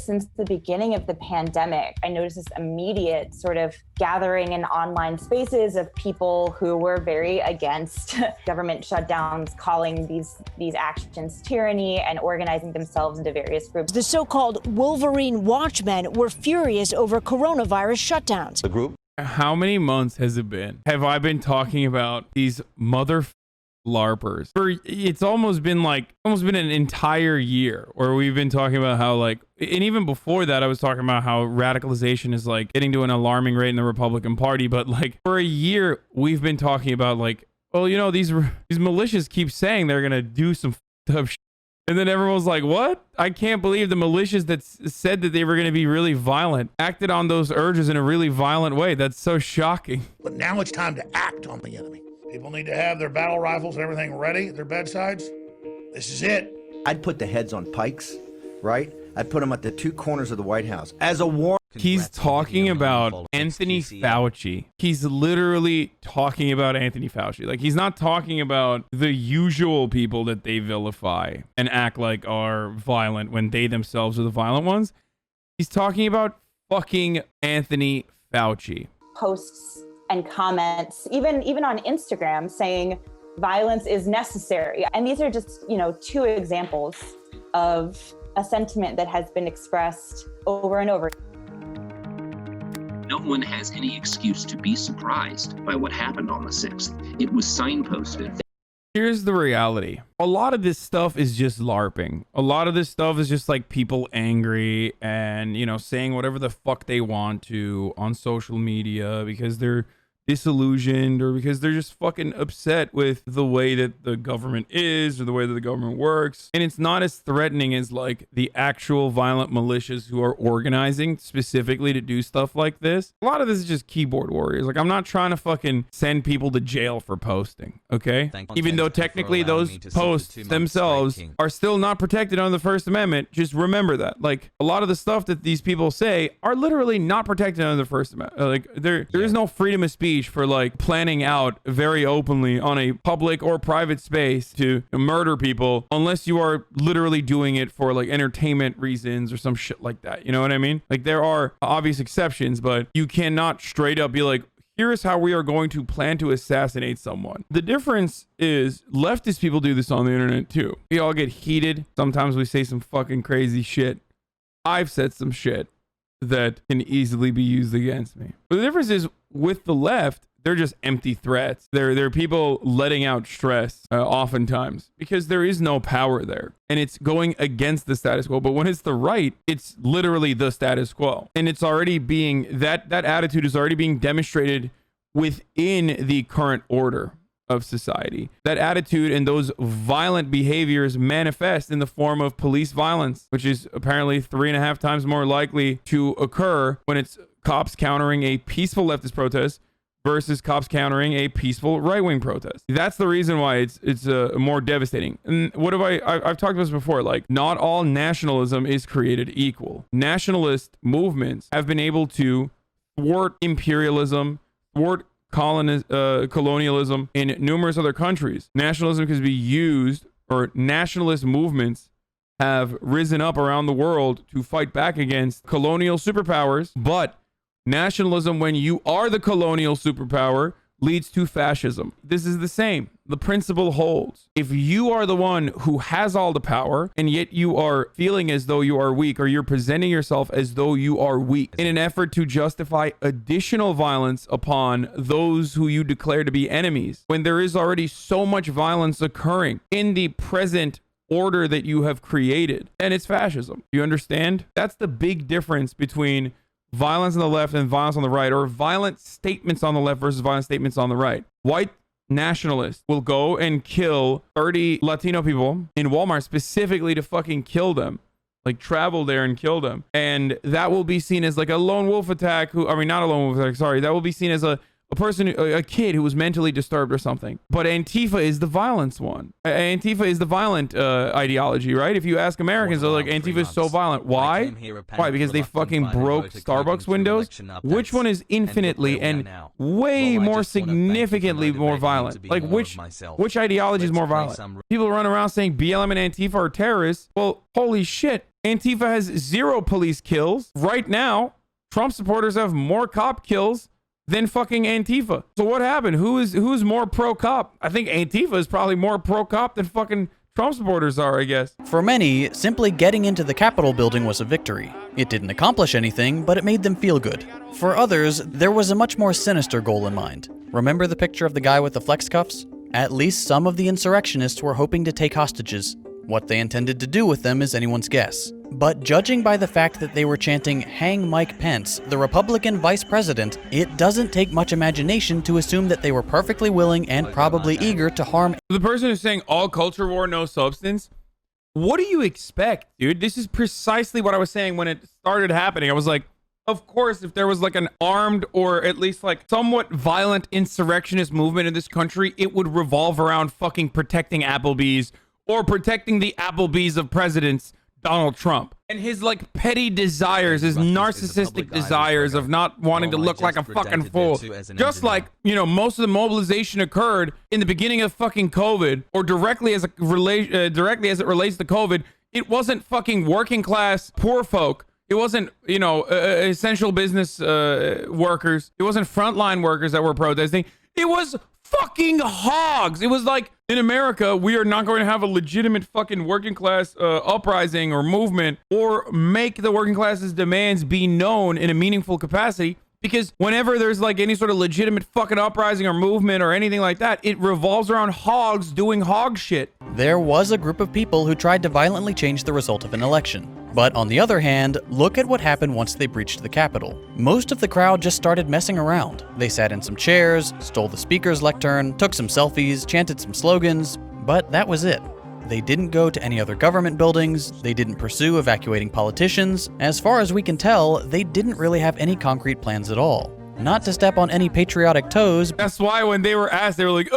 since the beginning of the pandemic, I noticed this immediate sort of gathering in online spaces of people who were very against government shutdowns, calling these actions tyranny and organizing themselves into various groups. The so-called Wolverine Watchmen were furious over coronavirus shutdowns. The group. How many months has it been? Have I been talking about these mother LARPers? It's almost been an entire year where we've been talking about how and even before that I was talking about how radicalization is getting to an alarming rate in the Republican Party, but for a year we've been talking about these militias keep saying they're gonna do some up shit. And then everyone was like, what? I can't believe the militias that said that they were going to be really violent acted on those urges in a really violent way. That's so shocking. But now it's time to act on the enemy. People need to have their battle rifles and everything ready at their bedsides. This is it. I'd put the heads on pikes, right? I'd put them at the two corners of the White House as a war. He's talking about Anthony Fauci. He's literally talking about Anthony Fauci. He's not talking about the usual people that they vilify and act like are violent when they themselves are the violent ones. He's talking about fucking Anthony Fauci. Posts and comments, even on Instagram, saying violence is necessary. And these are just, two examples of a sentiment that has been expressed over and over. No one has any excuse to be surprised by what happened on the 6th. It was signposted. Here's the reality. A lot of this stuff is just LARPing. A lot of this stuff is just people angry and, saying whatever the fuck they want to on social media because they're disillusioned or because they're just fucking upset with the way that the government is or the way that the government works. And it's not as threatening as the actual violent militias who are organizing specifically to do stuff like this. A lot of this is just keyboard warriors. I'm not trying to fucking send people to jail for posting, okay? Even though technically those posts themselves are still not protected under the First Amendment. Just remember that. A lot of the stuff that these people say are literally not protected under the First Amendment. There is no freedom of speech for planning out very openly on a public or private space to murder people unless you are literally doing it for entertainment reasons or some shit like that. You know what I mean? There are obvious exceptions, but you cannot straight up be here is how we are going to plan to assassinate someone. The difference is leftist people do this on the internet too. We all get heated. Sometimes we say some fucking crazy shit. I've said some shit that can easily be used against me. But the difference is with the left, they're just empty threats. They're people letting out stress oftentimes because there is no power there and it's going against the status quo. But when it's the right, it's literally the status quo. And it's already being, that attitude is already being demonstrated within the current order of society. That attitude and those violent behaviors manifest in the form of police violence, which is apparently 3.5 times more likely to occur when it's cops countering a peaceful leftist protest versus cops countering a peaceful right-wing protest. That's the reason why it's more devastating. And what have I've talked about this before, not all nationalism is created equal. Nationalist movements have been able to thwart imperialism, thwart colonialism in numerous other countries. Nationalism can be used, or nationalist movements have risen up around the world to fight back against colonial superpowers. But nationalism, when you are the colonial superpower, leads to fascism. This is the same. The principle holds. If you are the one who has all the power and yet you are feeling as though you are weak, or you're presenting yourself as though you are weak in an effort to justify additional violence upon those who you declare to be enemies, when there is already so much violence occurring in the present order that you have created, and it's fascism. You understand? That's the big difference between violence on the left and violence on the right, or violent statements on the left versus violent statements on the right. White nationalists will go and kill 30 Latino people in Walmart specifically to fucking kill them. Travel there and kill them. And that will be seen as a lone wolf attack. Not a lone wolf attack, sorry. That will be seen as a person, a kid who was mentally disturbed or something. But Antifa is the violence one. Antifa is the violent ideology, right? If you ask Americans, they're Antifa is so violent. Why? Why? Because they fucking broke Starbucks windows? Which one is infinitely and way more significantly more violent? Which ideology is more violent? People run around saying BLM and Antifa are terrorists. Well, holy shit. Antifa has 0 police kills. Right now, Trump supporters have more cop kills than fucking Antifa. So what happened? Who's more pro-cop? I think Antifa is probably more pro-cop than fucking Trump supporters are, I guess. For many, simply getting into the Capitol building was a victory. It didn't accomplish anything, but it made them feel good. For others, there was a much more sinister goal in mind. Remember the picture of the guy with the flex cuffs? At least some of the insurrectionists were hoping to take hostages. What they intended to do with them is anyone's guess. But judging by the fact that they were chanting, "Hang Mike Pence, the Republican vice president," it doesn't take much imagination to assume that they were perfectly willing and probably eager to harm. The person who's saying all culture war, no substance. What do you expect, dude? This is precisely what I was saying when it started happening. I was like, of course, if there was like an armed or at least like somewhat violent insurrectionist movement in this country, it would revolve around fucking protecting Applebee's or protecting the Applebee's of presidents, Donald Trump. And his like petty desires, his narcissistic desires of not wanting to look like a fucking fool. Just like, you know, most of the mobilization occurred in the beginning of fucking COVID, or directly as it relates to COVID. It wasn't fucking working class poor folk. It wasn't, you know, essential business workers. It wasn't frontline workers that were protesting. It was fucking hogs. It was like, in America, we are not going to have a legitimate fucking working class uprising or movement or make the working class's demands be known in a meaningful capacity, because whenever there's like any sort of legitimate fucking uprising or movement or anything like that, it revolves around hogs doing hog shit. There was a group of people who tried to violently change the result of an election. But on the other hand, look at what happened once they breached the Capitol. Most of the crowd just started messing around. They sat in some chairs, stole the speaker's lectern, took some selfies, chanted some slogans, but that was it. They didn't go to any other government buildings, they didn't pursue evacuating politicians. As far as we can tell, they didn't really have any concrete plans at all. Not to step on any patriotic toes. That's why when they were asked, they were like,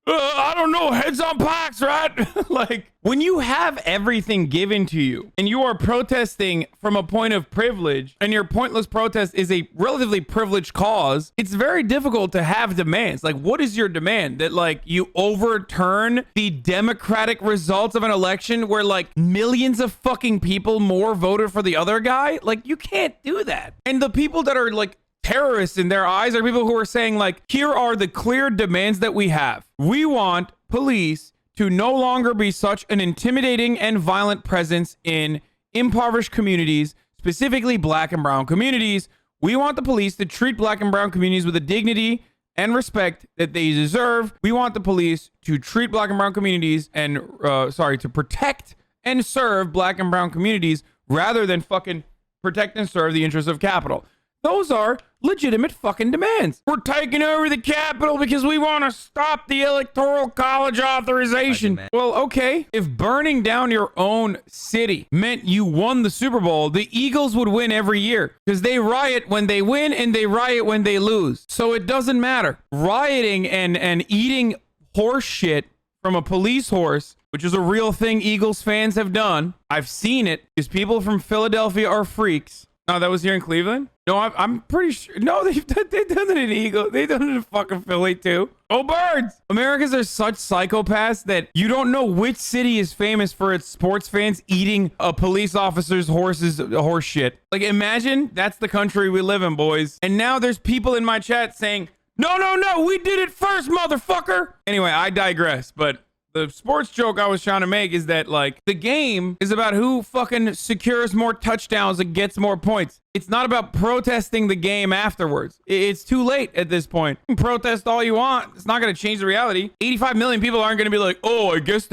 I don't know, heads on pikes, right? Like, when you have everything given to you and you are protesting from a point of privilege and your pointless protest is a relatively privileged cause, it's very difficult to have demands. Like, what is your demand? That, like, you overturn the democratic results of an election where, like, millions of fucking people more voted for the other guy? Like, you can't do that. And the people that are, like, terrorists in their eyes are people who are saying, like, here are the clear demands that we have. We want police to no longer be such an intimidating and violent presence in impoverished communities, specifically black and brown communities. We want the police to treat black and brown communities with the dignity and respect that they deserve. We want the police to treat black and brown communities and, to protect and serve black and brown communities rather than fucking protect and serve the interests of capital. Those are legitimate fucking demands. We're taking over the Capitol because we want to stop the Electoral College authorization. Well, okay. If burning down your own city meant you won the Super Bowl, the Eagles would win every year because they riot when they win and they riot when they lose. So it doesn't matter. Rioting and eating horse shit from a police horse, which is a real thing Eagles fans have done. I've seen it because people from Philadelphia are freaks. Oh, that was here in Cleveland? No, I'm pretty sure. No, they've done it in Eagle. They've done it in fucking Philly too. Oh, birds! Americans are such psychopaths that you don't know which city is famous for its sports fans eating a police officer's horse shit. Like, imagine that's the country we live in, boys. And now there's people in my chat saying, no, we did it first, motherfucker. Anyway, I digress, but the sports joke I was trying to make is that, like, the game is about who fucking secures more touchdowns and gets more points. It's not about protesting the game afterwards. It's too late at this point. You can protest all you want. It's not going to change the reality. 85 million people aren't going to be like, oh, I guess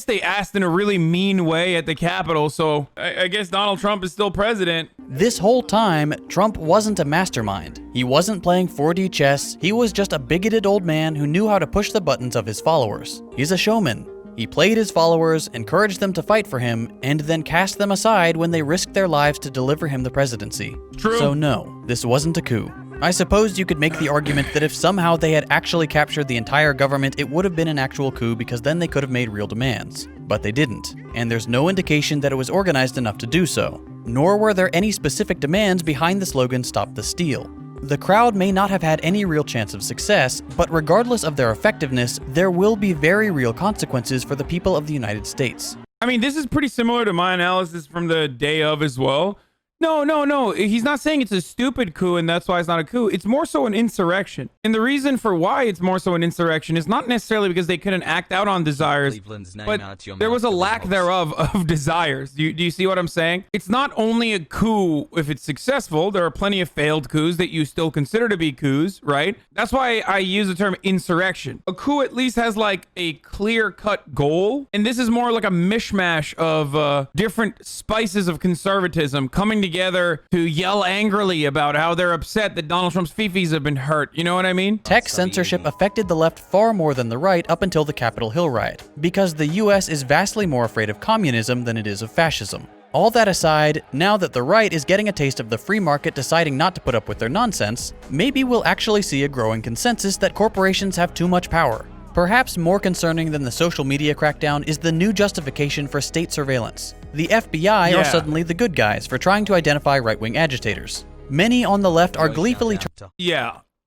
they asked in a really mean way at the Capitol, so I guess Donald Trump is still president. This whole time, Trump wasn't a mastermind. He wasn't playing 4D chess. He was just a bigoted old man who knew how to push the buttons of his followers. He's a showman. He played his followers, encouraged them to fight for him, and then cast them aside when they risked their lives to deliver him the presidency. True. So no, this wasn't a coup. I suppose you could make the argument that if somehow they had actually captured the entire government, it would have been an actual coup because then they could have made real demands. But they didn't, and there's no indication that it was organized enough to do so. Nor were there any specific demands behind the slogan "Stop the Steal." The crowd may not have had any real chance of success, but regardless of their effectiveness, there will be very real consequences for the people of the United States. I mean, this is pretty similar to my analysis from the day of as well. No. He's not saying it's a stupid coup and that's why it's not a coup. It's more so an insurrection. And the reason for why it's more so an insurrection is not necessarily because they couldn't act out on desires, but there was a lack thereof of desires. Do you see what I'm saying? It's not only a coup if it's successful. There are plenty of failed coups that you still consider to be coups, right? That's why I use the term insurrection. A coup at least has like a clear-cut goal. And this is more like a mishmash of different spices of conservatism coming together to yell angrily about how they're upset that Donald Trump's fifis have been hurt. You know what I mean? Tech censorship affected the left far more than the right up until the Capitol Hill riot, because the US is vastly more afraid of communism than it is of fascism. All that aside, now that the right is getting a taste of the free market deciding not to put up with their nonsense, maybe we'll actually see a growing consensus that corporations have too much power. Perhaps more concerning than the social media crackdown is the new justification for state surveillance. The FBI are suddenly the good guys for trying to identify right-wing agitators. Many on the left are gleefully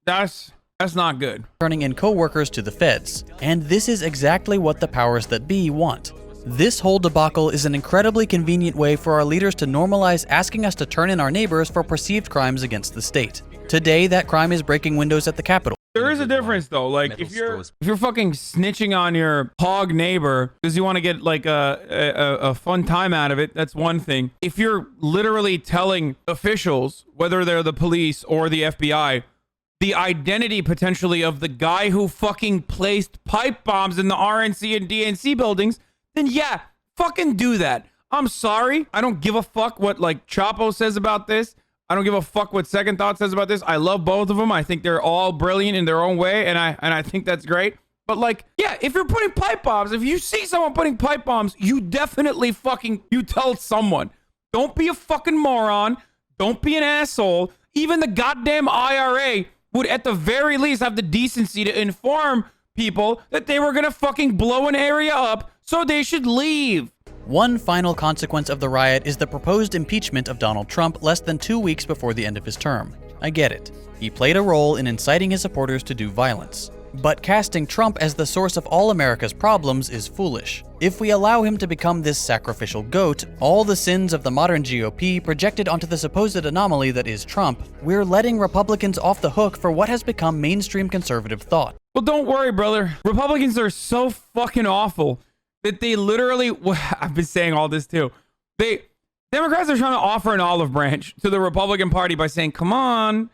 that's not good. turning in co-workers to the feds. And this is exactly what the powers that be want. This whole debacle is an incredibly convenient way for our leaders to normalize asking us to turn in our neighbors for perceived crimes against the state. Today, that crime is breaking windows at the Capitol. There is a difference though. Like if you're fucking snitching on your hog neighbor because you want to get like a fun time out of it, that's one thing. If you're literally telling officials, whether they're the police or the FBI, the identity potentially of the guy who fucking placed pipe bombs in the RNC and DNC buildings, then yeah, fucking do that. I'm sorry. I don't give a fuck what like Chapo says about this. I don't give a fuck what Second Thought says about this. I love both of them. I think they're all brilliant in their own way, and I think that's great. But like, yeah, if you're putting pipe bombs, if you see someone putting pipe bombs, you definitely you tell someone. Don't be a fucking moron. Don't be an asshole. Even the goddamn IRA would at the very least have the decency to inform people that they were gonna fucking blow an area up, so they should leave. One final consequence of the riot is the proposed impeachment of Donald Trump less than 2 weeks before the end of his term. I get it. He played a role in inciting his supporters to do violence. But casting Trump as the source of all America's problems is foolish. If we allow him to become this sacrificial goat, all the sins of the modern GOP projected onto the supposed anomaly that is Trump, we're letting Republicans off the hook for what has become mainstream conservative thought. Well, don't worry, brother. Republicans are so fucking awful that they literally, I've been saying all this too. Democrats are trying to offer an olive branch to the Republican Party by saying, come on,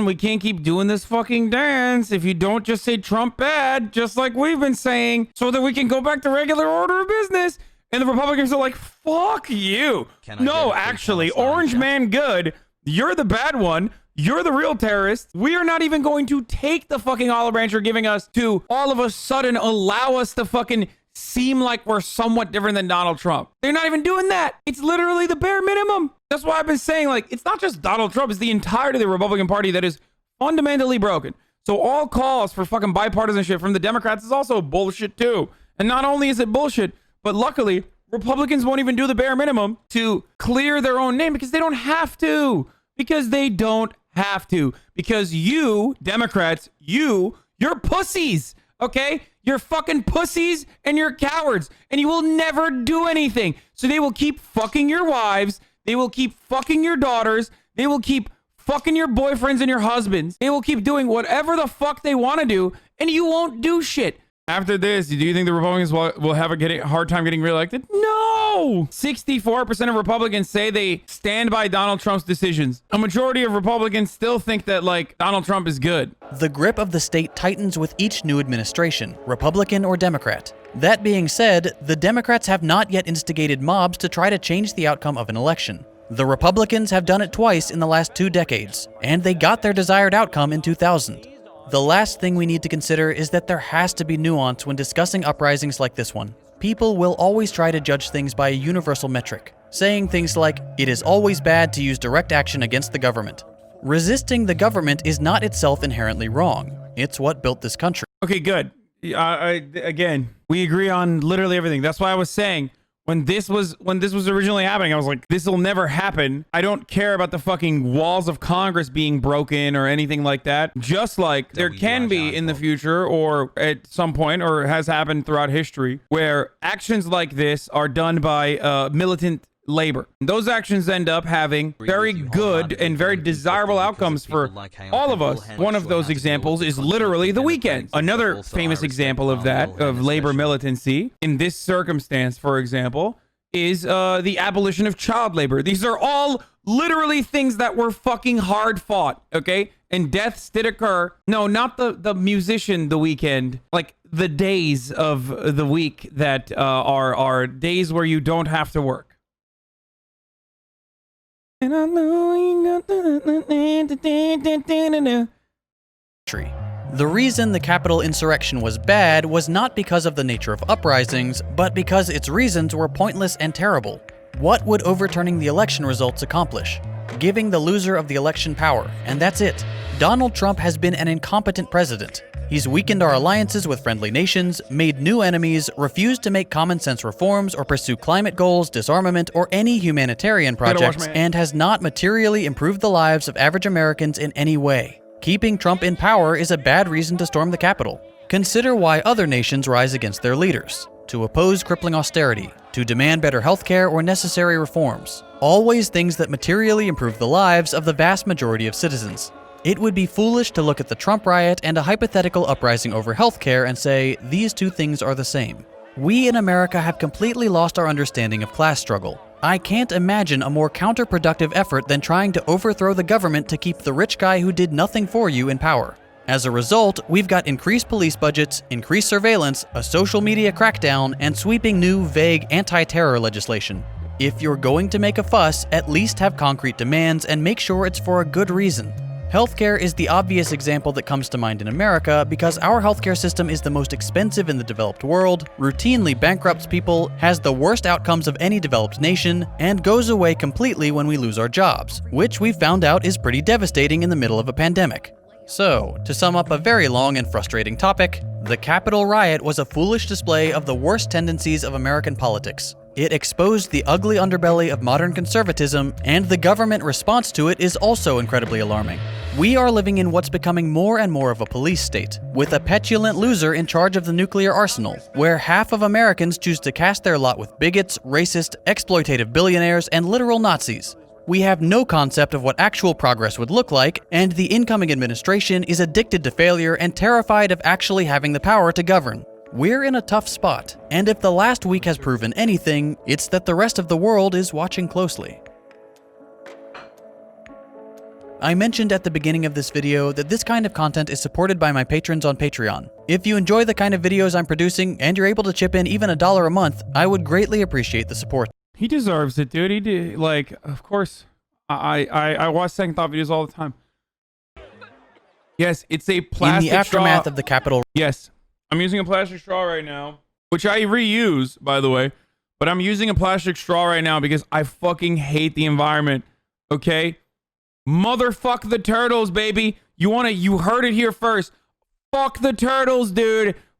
we can't keep doing this fucking dance if you don't just say Trump bad, just like we've been saying, so that we can go back to regular order of business. And the Republicans are like, fuck you. No, actually, Orange Man good. You're the bad one. You're the real terrorist. We are not even going to take the fucking olive branch you're giving us to all of a sudden allow us to fucking seem like we're somewhat different than Donald Trump. They're not even doing that. It's literally the bare minimum. That's why I've been saying, like, it's not just Donald Trump, it's the entirety of the Republican Party that is fundamentally broken. So all calls for fucking bipartisanship from the Democrats is also bullshit too. And not only is it bullshit, but luckily Republicans won't even do the bare minimum to clear their own name because they don't have to. Because they don't have to. Because you, Democrats, you're pussies. Okay? You're fucking pussies and you're cowards and you will never do anything. So they will keep fucking your wives. They will keep fucking your daughters. They will keep fucking your boyfriends and your husbands. They will keep doing whatever the fuck they want to do and you won't do shit. After this, do you think the Republicans will have a hard time getting reelected? No! 64% of Republicans say they stand by Donald Trump's decisions. A majority of Republicans still think that, like, Donald Trump is good. The grip of the state tightens with each new administration, Republican or Democrat. That being said, the Democrats have not yet instigated mobs to try to change the outcome of an election. The Republicans have done it twice in the last 2 decades, and they got their desired outcome in 2000. The last thing we need to consider is that there has to be nuance when discussing uprisings like this one. People will always try to judge things by a universal metric, saying things like, it is always bad to use direct action against the government. Resisting the government is not itself inherently wrong. It's what built this country. Okay, good. Again, we agree on literally everything. That's why I was saying, When this was originally happening, I was like, this will never happen. I don't care about the fucking walls of Congress being broken or anything like that. Just like there can be in the future or at some point or has happened throughout history where actions like this are done by militant labor. Those actions end up having very good and very desirable outcomes for all of us. One of those examples is literally the weekend. Another famous example of that, of labor militancy, in this circumstance, for example, is the abolition of child labor. These are all literally things that were fucking hard fought, okay? And deaths did occur. No, not the musician The Weekend, like the days of the week that are days where you don't have to work. And I know you The reason the Capitol insurrection was bad was not because of the nature of uprisings, but because its reasons were pointless and terrible. What would overturning the election results accomplish? Giving the loser of the election power, and that's it. Donald Trump has been an incompetent president. He's weakened our alliances with friendly nations, made new enemies, refused to make common sense reforms or pursue climate goals, disarmament, or any humanitarian projects, and has not materially improved the lives of average Americans in any way. Keeping Trump in power is a bad reason to storm the Capitol. Consider why other nations rise against their leaders. To oppose crippling austerity, to demand better healthcare or necessary reforms. Always things that materially improve the lives of the vast majority of citizens. It would be foolish to look at the Trump riot and a hypothetical uprising over healthcare and say, these two things are the same. We in America have completely lost our understanding of class struggle. I can't imagine a more counterproductive effort than trying to overthrow the government to keep the rich guy who did nothing for you in power. As a result, we've got increased police budgets, increased surveillance, a social media crackdown, and sweeping new, vague anti-terror legislation. If you're going to make a fuss, at least have concrete demands and make sure it's for a good reason. Healthcare is the obvious example that comes to mind in America because our healthcare system is the most expensive in the developed world, routinely bankrupts people, has the worst outcomes of any developed nation, and goes away completely when we lose our jobs, which we've found out is pretty devastating in the middle of a pandemic. So, to sum up a very long and frustrating topic, the Capitol riot was a foolish display of the worst tendencies of American politics. It exposed the ugly underbelly of modern conservatism, and the government response to it is also incredibly alarming. We are living in what's becoming more and more of a police state, with a petulant loser in charge of the nuclear arsenal, where half of Americans choose to cast their lot with bigots, racist, exploitative billionaires, and literal Nazis. We have no concept of what actual progress would look like, and the incoming administration is addicted to failure and terrified of actually having the power to govern. We're in a tough spot, and if the last week has proven anything, it's that the rest of the world is watching closely. I mentioned at the beginning of this video that this kind of content is supported by my patrons on Patreon. If you enjoy the kind of videos I'm producing and you're able to chip in even $1 a month, I would greatly appreciate the support. He deserves it, dude. He did, like, of course. I watch Second Thought videos all the time. Yes, it's a plastic straw. In the aftermath straw. of the Capitol. Yes, I'm using a plastic straw right now, which I reuse, by the way. But I'm using a plastic straw right now because I fucking hate the environment. Okay? Motherfuck the turtles, baby. You heard it here first. Fuck the turtles, dude.